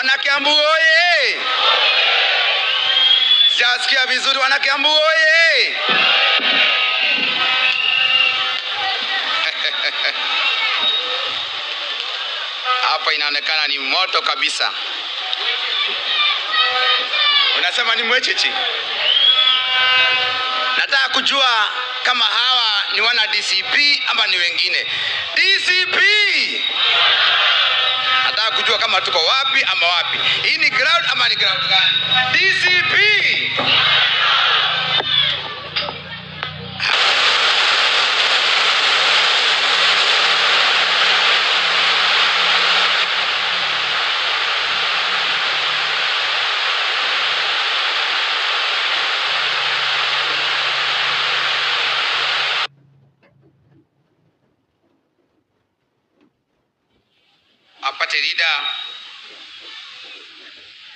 Wana Kiambu oye! Sijasikia vizuri. Wana Kiambu oye! Hapa inaonekana ni moto kabisa. Unasema ni mwechechi. Nataka kujua kama hawa ni wana DCP ama ni wengine. DCP! Nataka kujua kama tuko wapi ama wapi. Hii ni ground ama ni ground gani? DCP! Our party leader,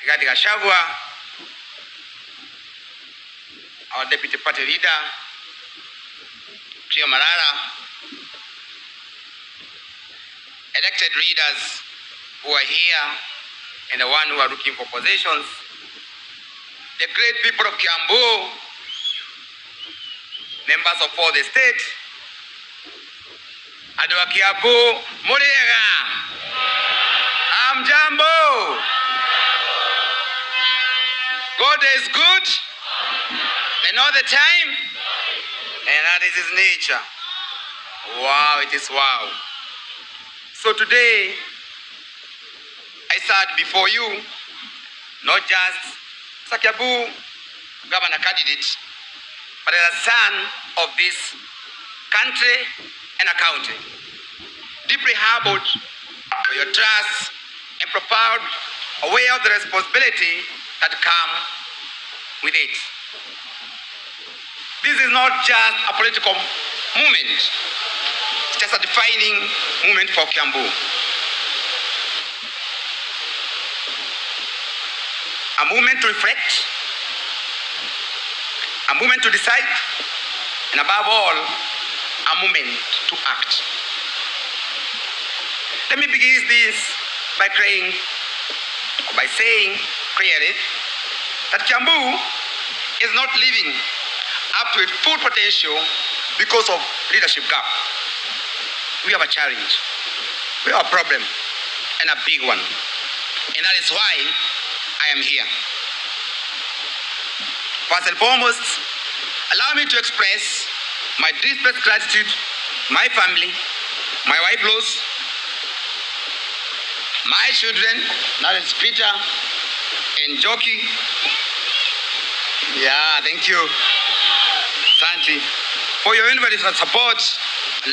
Rigathi Gachagua, our deputy party leader, Mwaura, elected leaders who are here and the one who are looking for positions, the great people of Kiambu, members of all the state, Adwa Kiambu, Muriega. Jambo. God is good and all the time, and that is his nature. Wow, it is wow. So today I stand before you not just as a Kiambu governor candidate, but as a son of this country and a county, deeply humbled for your trust and proud, aware of the responsibility that come with it. This is not just a political movement, it's just a defining moment for Kiambu. A movement to reflect, a moment to decide, and above all, a moment to act. Let me begin this by saying clearly that Kiambu is not living up to its full potential because of leadership gap. We have a challenge, we have a problem, and a big one. And that is why I am here. First and foremost, allow me to express my deepest gratitude to my family, my wife Rose, my children, that is Peter and Jockey. Yeah, thank you, Santi, for your invaluable support,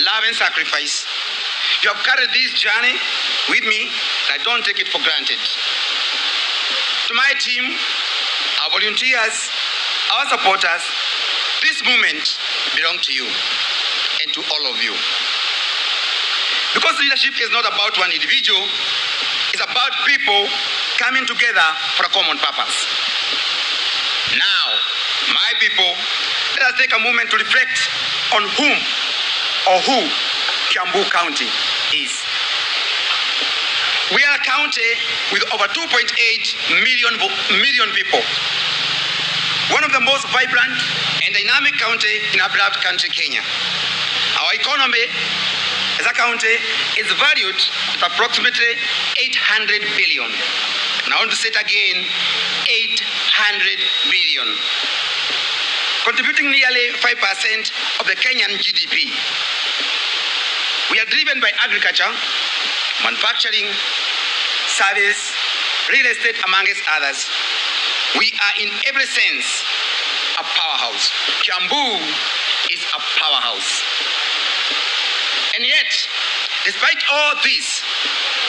love and sacrifice. You have carried this journey with me, and I don't take it for granted. To my team, our volunteers, our supporters, this moment belongs to you and to all of you. Because leadership is not about one individual, it's about people coming together for a common purpose. Now, my people, let us take a moment to reflect on whom or who Kiambu County is. We are a county with over 2.8 million people. One of the most vibrant and dynamic county in our beloved country, Kenya. Our economy as a county is valued at approximately 800 billion. And I want to say it again, 800 billion. Contributing nearly 5% of the Kenyan GDP. We are driven by agriculture, manufacturing, service, real estate, amongst others. We are in every sense a powerhouse. Kiambu is a powerhouse. And yet, despite all this,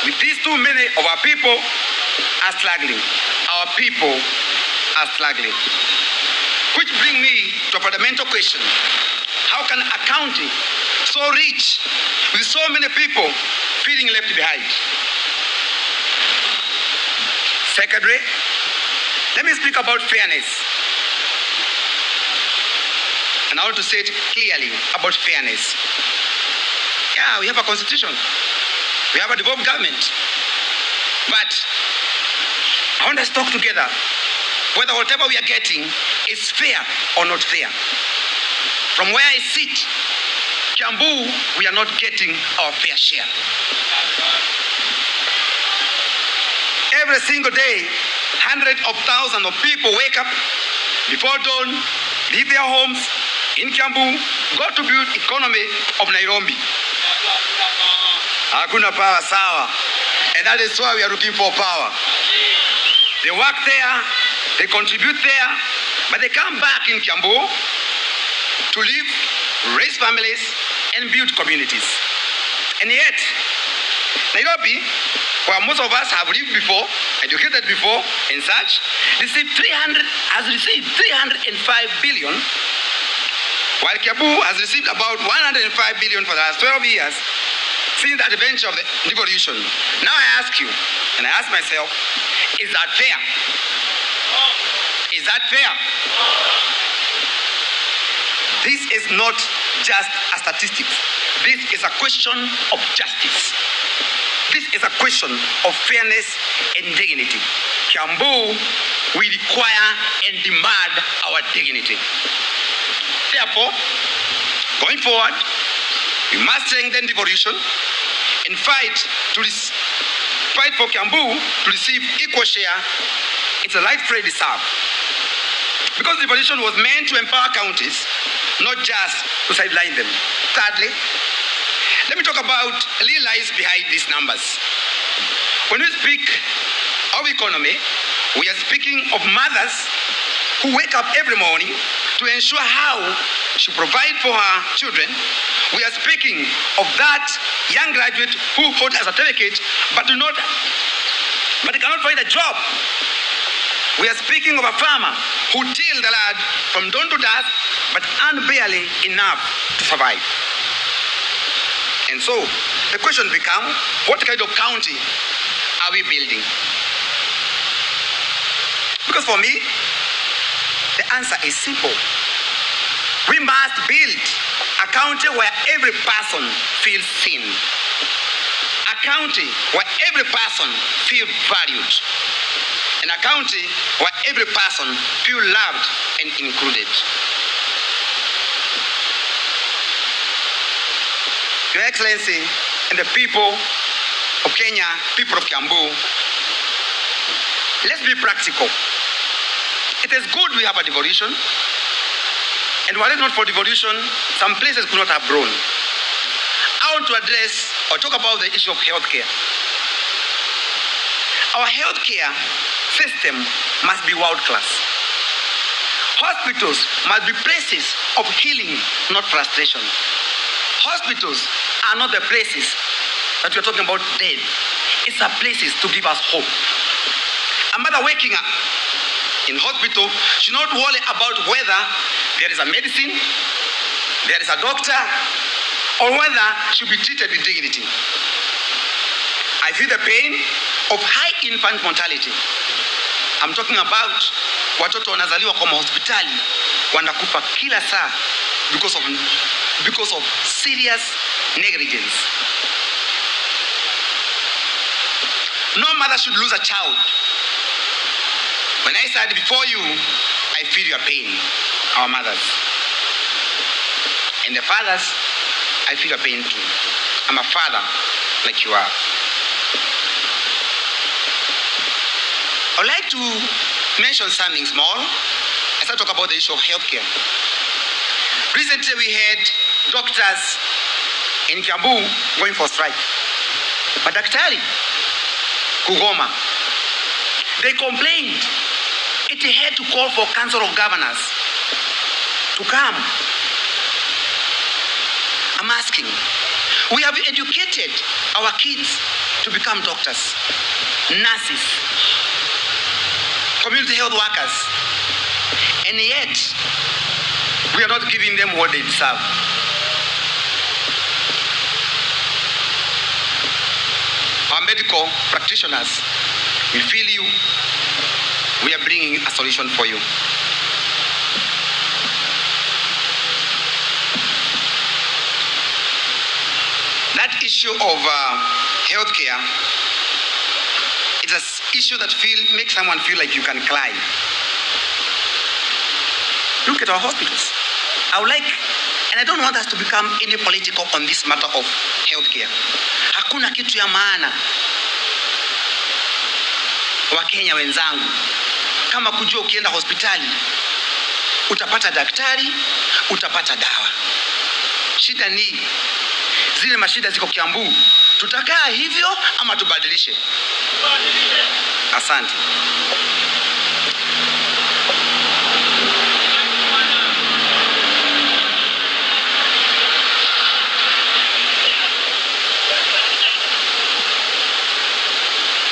with these too many of our people are struggling. Our people are struggling. Which brings me to a fundamental question. How can a county so rich, with so many people feeling left behind? Secondly, let me speak about fairness. And I want to say it clearly about fairness. Yeah, we have a constitution. We have a devolved government. But I want us to talk together whether whatever we are getting is fair or not fair. From where I sit, Kiambu, we are not getting our fair share. Every single day, hundreds of thousands of people wake up before dawn, leave their homes in Kiambu, go to build economy of Nairobi. Hakuna power sawa. And that is why we are looking for power. They work there, they contribute there, but they come back in Kiambu to live, raise families, and build communities. And yet, Nairobi, where most of us have lived before, educated before, and such, has received 305 billion, while Kiambu has received about 105 billion for the last 12 years since the adventure of the devolution. Now I ask you, and I ask myself, is that fair? Is that fair? This is not just a statistic. This is a question of justice. This is a question of fairness and dignity. Kiambu, we require and demand our dignity. Therefore, going forward, we must strengthen devolution and fight for Kiambu to receive equal share. It's a rightfully deserved. Because devolution was meant to empower counties, not just to sideline them. Thirdly, let me talk about real lies behind these numbers. When we speak of economy, we are speaking of mothers who wake up every morning to ensure how she provides for her children. We are speaking of that young graduate who holds a certificate but cannot find a job. We are speaking of a farmer who tilled the land from dawn to dusk but earned barely enough to survive. And so the question becomes, what kind of county are we building? Because for me, the answer is simple. We must build a county where every person feels seen. A county where every person feels valued. And a county where every person feels loved and included. Your Excellency and the people of Kenya, people of Kiambu, let's be practical. It is good we have a devolution. And were it not for devolution, some places could not have grown. I want to address or talk about the issue of healthcare. Our healthcare system must be world class. Hospitals must be places of healing, not frustration. Hospitals are not the places that we're talking about dead. It's a places to give us hope. A mother waking up in hospital should not worry about whether there is a medicine, there is a doctor, or whether she'll be treated with dignity. I feel the pain of high infant mortality. I'm talking about watoto wanazaliwa kwa hospitali wanakufa kila saa because of serious negligence. No mother should lose a child. When I said before you, I feel your pain, our mothers. And the fathers, I feel your pain too. I'm a father like you are. I'd like to mention something small as I talk about the issue of healthcare. Recently we had doctors in Kiambu going for strike. But daktari, kugoma. They complained. It had to call for Council of Governors to come. I'm asking, we have educated our kids to become doctors, nurses, community health workers, and yet we are not giving them what they deserve. Our medical practitioners will feel you. We are bringing a solution for you. That issue of healthcare, it's an issue that makes someone feel like you can cry. Look at our hospitals. I would like, and I don't want us to become any political on this matter of healthcare. Hakuna kitu ya maana, Wakenya wenzangu, kama kujua ukienda hospitali utapata daktari, utapata dawa. Shida ni zile mashida ziko Kiambu. Tutakaa hivyo ama tubadilishe? Asante.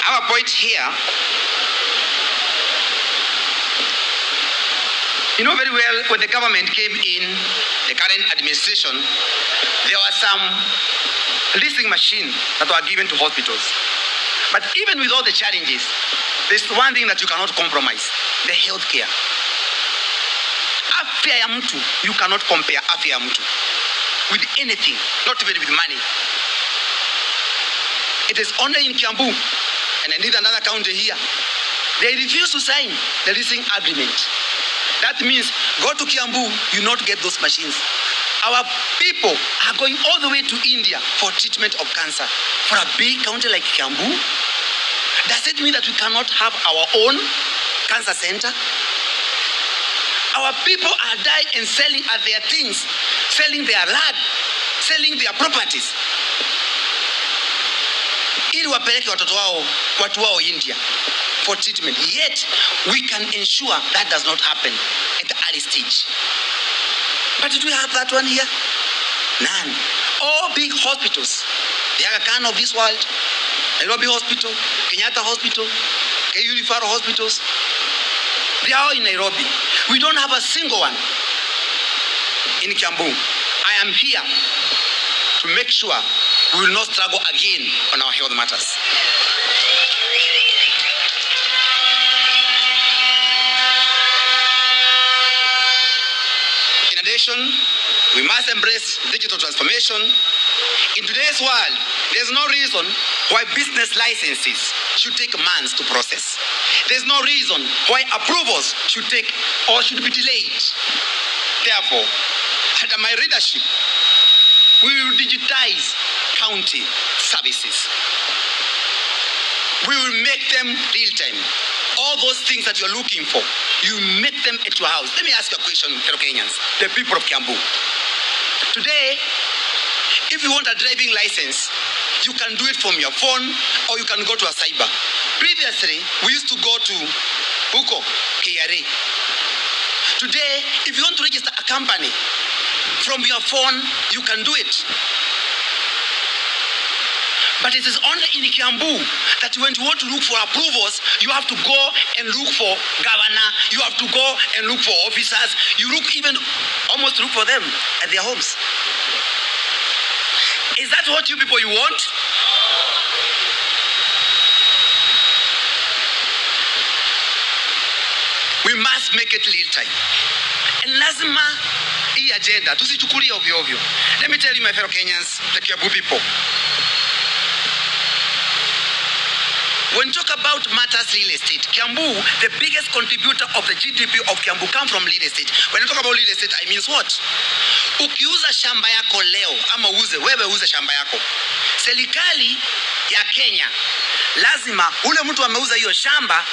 Our point here, you know very well, when the government came in, the current administration, there were some leasing machines that were given to hospitals. But even with all the challenges, there's one thing that you cannot compromise: the health care. Afya ya mtu, you cannot compare afya ya mtu with anything, not even with money. It is only in Kiambu, and I need another county here, they refuse to sign the leasing agreement. That means go to Kiambu, you not get those machines. Our people are going all the way to India for treatment of cancer. For a big county like Kiambu, does it mean that we cannot have our own cancer center? Our people are dying and selling at their things, selling their land, selling their properties, ili wapeleke watu wao India for treatment. Yet we can ensure that does not happen at the early stage. But did we have that one here? None. All big hospitals, the Aga Khan of this world, Nairobi Hospital, Kenyatta Hospital, KU Faro hospitals, they are all in Nairobi. We don't have a single one in Kiambu. I am here to make sure we will not struggle again on our health matters. In addition, we must embrace digital transformation. In today's world, there's no reason why business licenses should take months to process. There's no reason why approvals should take or should be delayed. Therefore, under my leadership, we will digitize county services. We will make them real time. All those things that you're looking for, you make them at your house. Let me ask you a question, fellow Kenyans, the people of Kiambu. Today, if you want a driving license, you can do it from your phone or you can go to a cyber. Previously, we used to go to Huko, KRA. Today, if you want to register a company, from your phone, you can do it. But it is only in Kiambu that when you want to look for approvals, you have to go and look for governor, you have to go and look for officers, you almost look for them at their homes. Is that what you people want? We must make it real time. And lazima hii agenda tusichukulie ovyo ovyo. Let me tell you, my fellow Kenyans, the Kiambu people. When you talk about matters real estate, Kiambu, the biggest contributor of the GDP of Kiambu come from real estate. When I talk about real estate, I mean what? Ukiuza shamba yako leo, ama wewe uze shamba yako, serikali ya Kenya lazima ule mtu ameuza hiyo shamba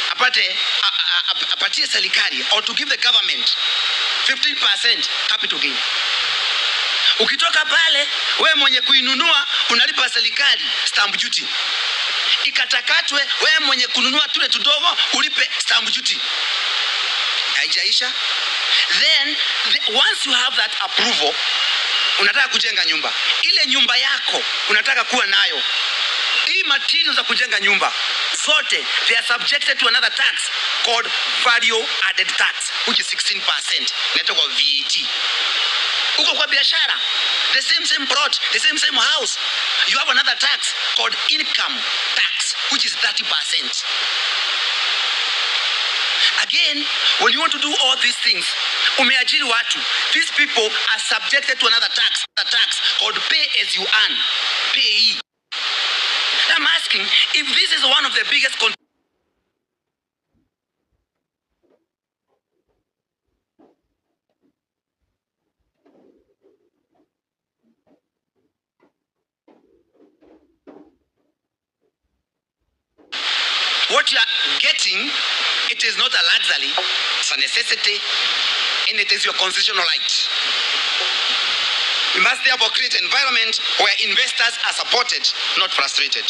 apatie serikali, or to give the government 15% capital gain. Ukitoka pale, wewe mwenye kuinunua unalipa serikali stamp duty. Ikatakatwe, wewe mwenye kununua tule tudogo ulipe stamp duty. Haijaisha. Then once you have that approval, unataka kujenga nyumba. Ile nyumba yako unataka kuwa nayo. Hii materials za kujenga nyumba zote, they are subjected to another tax called value added tax, which is 16%. Inaitwa VAT. Uko kwa biashara, the same plot, the same house, you have another tax called income tax, which is 30%. Again, when you want to do all these things, umeajiri watu, these people are subjected to another tax called pay as you earn, pay. I'm asking asking if this is one of the biggest what you are getting, it is not a luxury, it's a necessity, and it is your constitutional right. We must therefore create an environment where investors are supported, not frustrated.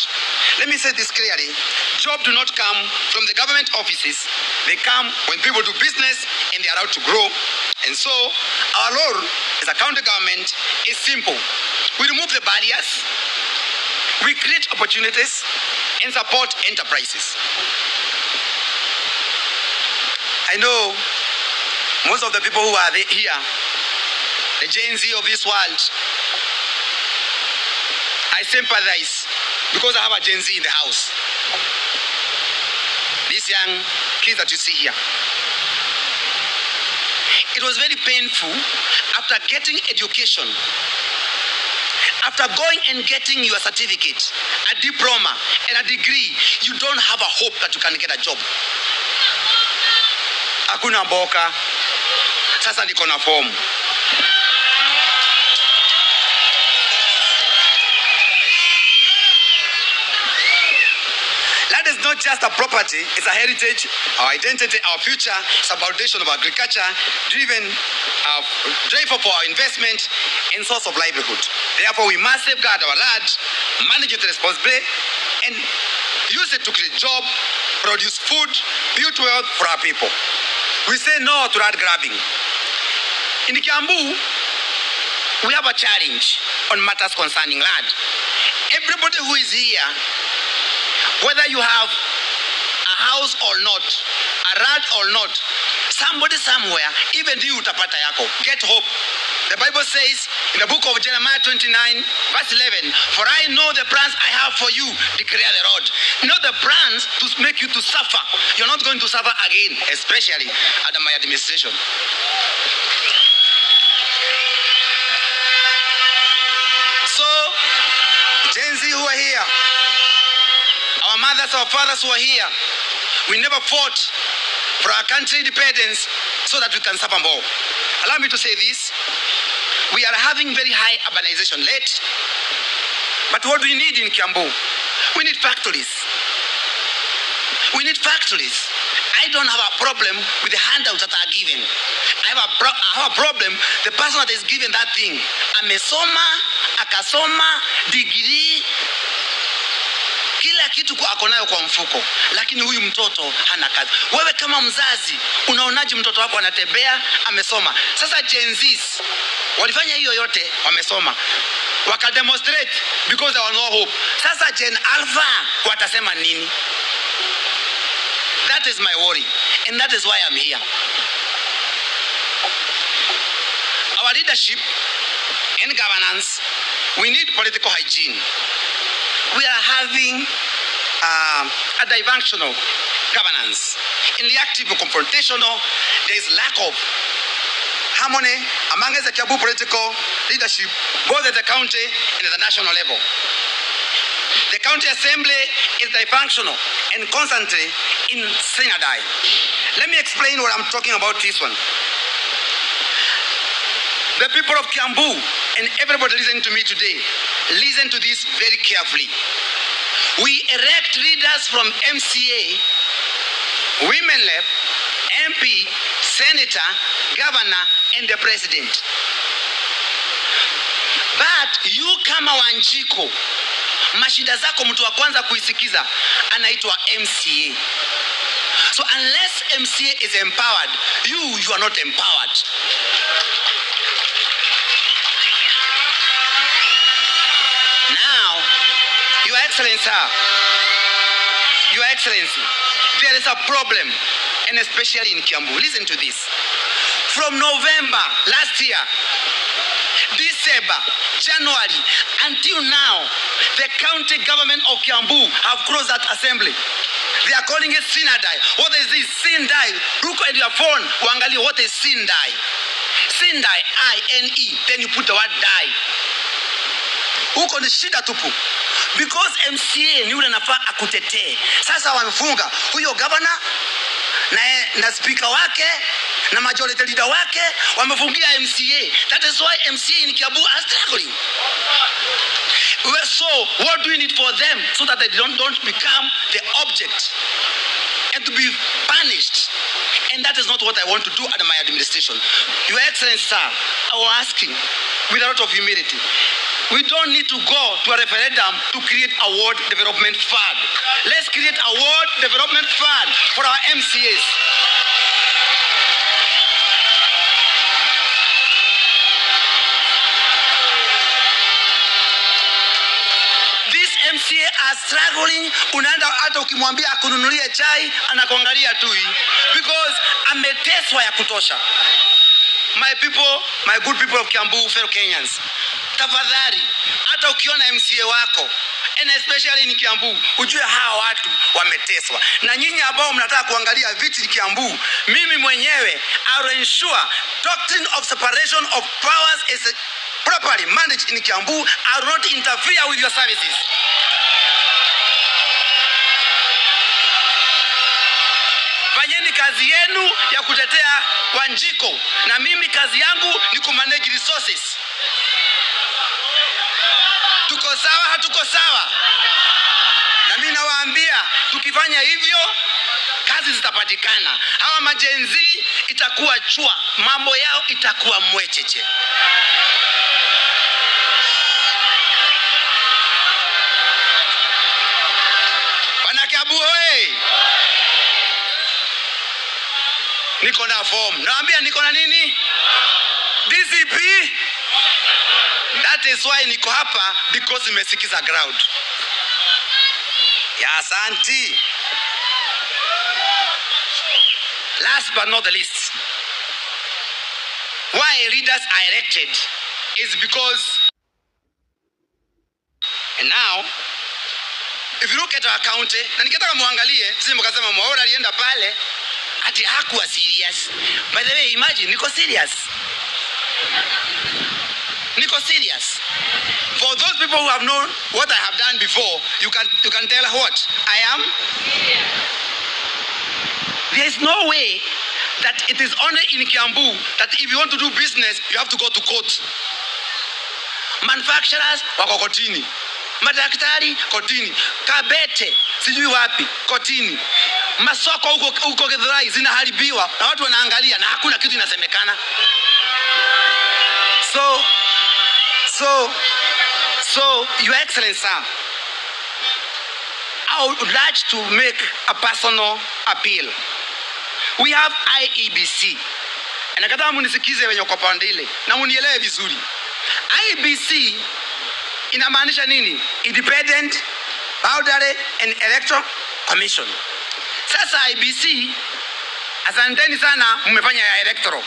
Let me say this clearly. Jobs do not come from the government offices. They come when people do business and they are allowed to grow. And so our role as a county government is simple. We remove the barriers, we create opportunities, and support enterprises. I know most of the people who are here, the Gen Z of this world, I sympathize because I have a Gen Z in the house. These young kids that you see here. It was very painful after getting education, after going and getting your certificate, a diploma and a degree, you don't have a hope that you can get a job. Hakuna mboka, sasa niko na form. Land is not just a property, it's a heritage, our identity, our future. It's a foundation of agriculture, driver for our investment and source of livelihood. Therefore, we must safeguard our land, manage it responsibly, and use it to create jobs, produce food, build wealth for our people. We say no to land grabbing. In Kiambu, we have a challenge on matters concerning land. Everybody who is here, whether you have a house or not, a land or not, somebody somewhere, even you utapata yako. Get hope. The Bible says in the book of Jeremiah 29, verse 11, for I know the plans I have for you, declare the Lord. Not the plans to make you to suffer. You're not going to suffer again, especially under my administration. So, Gen Z who are here, our mothers, our fathers who are here, we never fought for our country independence so that we can suffer more. Allow me to say this. We are having very high urbanization rate. But what do we need in Kiambu? We need factories. We need factories. I don't have a problem with the handouts that are given. I have a problem, the person that is given that thing. Amesoma, akasoma, degree, kila kitu ako nayo kwa mfuko, lakini huyu mtoto hana kazi. Wewe kama mzazi, unaonaje mtoto wako anatembea, amesoma? Sasa Gen Zs walifanya hiyo yote, wamesoma, wakademonstrate because there was no hope. Sasa Gen Alpha watasema nini? That is my worry, and that is why I'm here. Our leadership and governance, we need political hygiene. We are having a dysfunctional governance. In reactive and confrontational, there is lack of harmony among the Kiambu political leadership, both at the county and at the national level. The county assembly is dysfunctional and constantly in synody. Let me explain what I'm talking about this one. The people of Kiambu and everybody listening to me today, listen to this very carefully. We elect leaders from MCA, women rep, MP, senator, governor, and the president. But you kama Wanjiko, mashida zako mtu wa kwanza kuisikiza anaitwa MCA. So unless MCA is empowered, you are not empowered. Now, Your Excellency, Your Excellency, there is a problem, and especially in Kiambu. Listen to this. From November last year, December, January, until now, the county government of Kiambu have closed that assembly. They are calling it Synodai. What is this? Sindai. Look at your phone. Wangali, what is Sindai? Sindai, I-N-E. Then you put the word die. Huko ni shida tupu. because MCA ni yule anafaa akutetee. Sasa wamefunga huyo governor na speaker wake na majority leader wake, wamefungia MCA. That is why MCA in Kiambu are struggling. So what do we need for them so that they don't become the object and to be punished? And that is not what I want to do under my administration. Your Excellency, sir, I was asking with a lot of humility. We don't need to go to a referendum to create a ward development fund. Let's create a ward development fund for our MCAs. These MCA are struggling. Unaenda hata ukimwambia akununulie chai anakuangalia tu because ameteswa ya kutosha. My people, my good people of Kiambu, fellow Kenyans, tafadhali hata ukiona MCA wako, and especially in Kiambu, ujue hawa watu wameteswa. Na nyinyi ambao mnataka kuangalia viti Kiambu, mimi mwenyewe I will ensure doctrine of separation of powers is properly managed in Kiambu. I will not interfere with your services. Fanyeni kazi yenu ya kutetea Wanjiko, na mimi kazi yangu ni kumanage resources. Tuko sawa, hatuko sawa? Na mimi nawaambia tukifanya hivyo kazi zitapatikana. Hawa majenzi itakuwa chua, mambo yao itakuwa mwecheche. Bana Kiambu hoye. Niko na form. Naambia niko na nini? DCP. That is why niko hapa, because nimesikiza ground. Ya asante. Last but not the least, why leaders are elected is because, and now if you look at our county, na nikitaka muangalie, sisi mkasema Mwaura alienda pale ati hakuwa serious. By the way, imagine niko serious. Niko serious. For those people who have known what I have done before, you can tell what I am. There is no way that it is only in Kiambu that if you want to do business, you have to go to court. Manufacturers wako kotini, madaktari kotini, Kabete sijui wapi kotini, masoko huko Githurai zinaharibiwa na watu wanaangalia na hakuna kitu inasemekana. So Your Excellency, sir, I would like to make a personal appeal. We have IEBC. Na nataka munisikize wenye kwa pande ile na munielewe vizuri. IEBC inamaanisha nini? Independent, Boundary and Electoral Commission. Sasa IEBC, asanteni sana mmefanya ya electoral.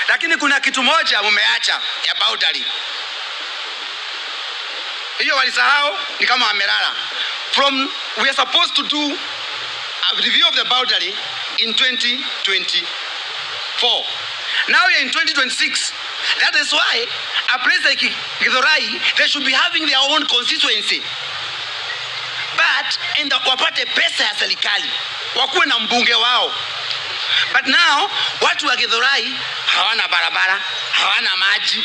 Lakini kuna kitu moja mmeacha ya boundary. Hiyo walisahau, ni kama wamelala. We are supposed to do a review of the boundary in 2024. Now we are in 2026. That is why a place like Githurai, they should be having their own constituency. But wapate pesa ya serikali, wakuwe na mbunge wao. But now watu wa Githurai hawana barabara, hawana maji.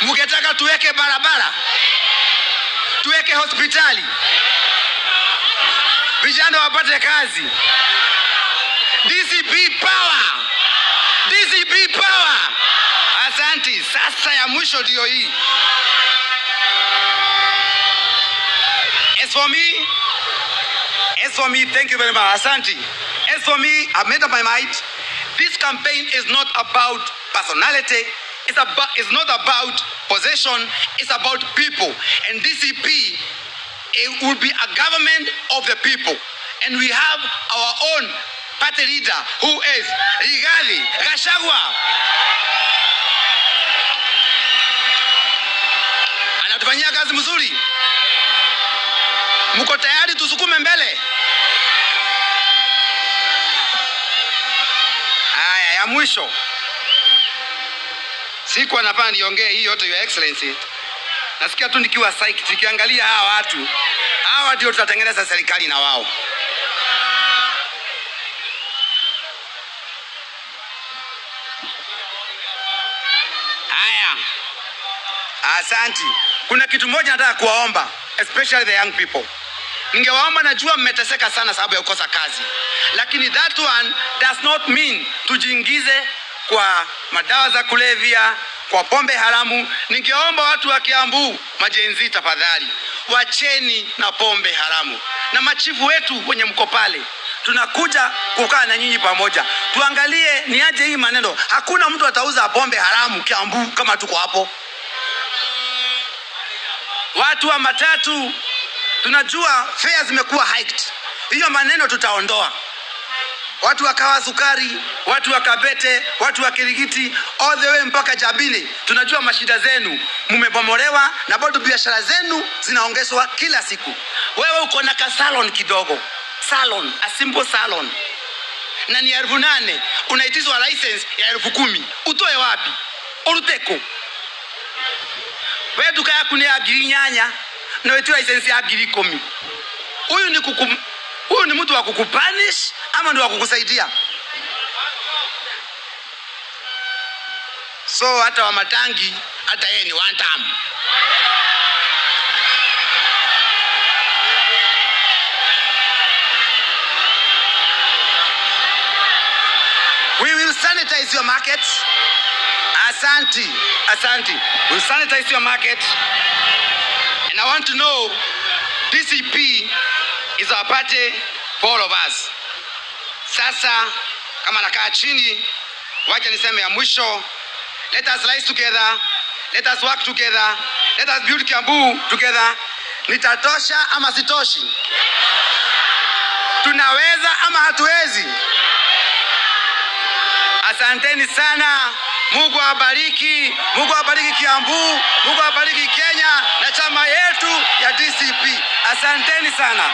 Mukitaka tuweke barabara, tuweke hospitali, vijana wapate kazi. DCP power, DCP power. Asante. Sasa ya mwisho ndio hii. As for me, thank you very much. Asante. As for me, I've made up my mind. This campaign is not about personality. It's not about possession. It's about people. And DCP, it will be a government of the people. And we have our own party leader who is Rigathi Gachagua. Anatufanyia kazi mzuri. Mko tayari tusukume mbele? Ya mwisho, siku anapanda niongee hii yote, Your Excellency. Nasikia tu nikiwa psyched nikiangalia hawa ndio tutatengeneza serikali na wao. Haya, asante. Kuna kitu moja nataka kuwaomba, especially the young people. Ningewaomba, najua mmeteseka sana sababu ya kukosa kazi, lakini that one does not mean tujiingize kwa madawa za kulevya, kwa pombe haramu. Ningeomba watu wa Kiambu, majenzi, tafadhali wacheni na pombe haramu. Na machifu wetu wenye mko pale, tunakuja kukaa na nyinyi pamoja, tuangalie ni aje hii maneno. Hakuna mtu atauza pombe haramu Kiambu kama tuko hapo. Watu wa matatu, tunajua fare zimekuwa hiked. Hiyo maneno tutaondoa. Watu wakawa sukari, watu wakabete, watu wa Kirigiti, all the way mpaka Jabini. Tunajua mashida zenu, mmebomolewa na bado biashara zenu zinaongezwa kila siku. Wewe uko na ka salon kidogo, salon, a simple salon, na ni 8,000, unaitizwa license ya 10,000. Utoe wapi? Uruteko. Wewe duka yako ni ya nyanya na wewe license ya 10,000. Huyu ni mtu wa kukupanish ama ndio wa kukusaidia? So hata wa Matangi, hata yeye ni one time. We will sanitize your market. Asante. We'll sanitize your market. And I want to know, DCP is our party for all of us. Sasa kama nakaa chini, wacha niseme ya mwisho. Let us rise together. Let us work together. Let us build Kiambu together. Nitatosha ama sitoshi? Tunaweza ama hatuwezi? Asanteni sana. Mungu awabariki. Mungu awabariki Kiambu. Mungu awabariki Kenya na chama yetu ya DCP. Asanteni sana.